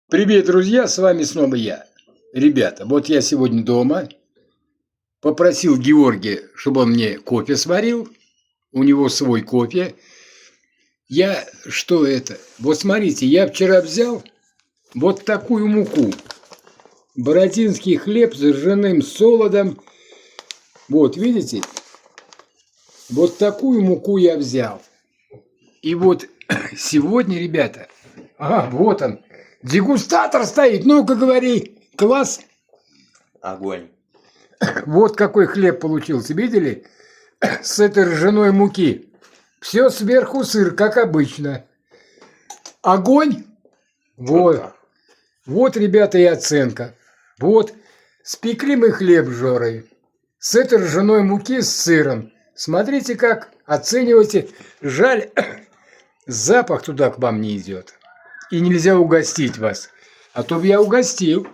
Привет, друзья, с вами снова я. Ребята, вот я сегодня дома. Попросил Георгия, чтобы он мне кофе сварил. У него свой кофе. Вот смотрите, я вчера взял вот такую муку. Бородинский хлеб с ржаным солодом. Вот, видите? Вот такую муку я взял. И вот сегодня, ребята, вот он. Дегустатор стоит, ну-ка говори, класс. Огонь. Вот какой хлеб получился, видели? С этой ржаной муки. Все сверху сыр, как обычно. Огонь. Вот. Вот, ребята, и оценка. Вот. Спекли мы хлеб с Жорой. С этой ржаной муки с сыром. Смотрите, как оцениваете. Жаль, запах туда к вам не идет. И нельзя угостить вас. А то бы я угостил.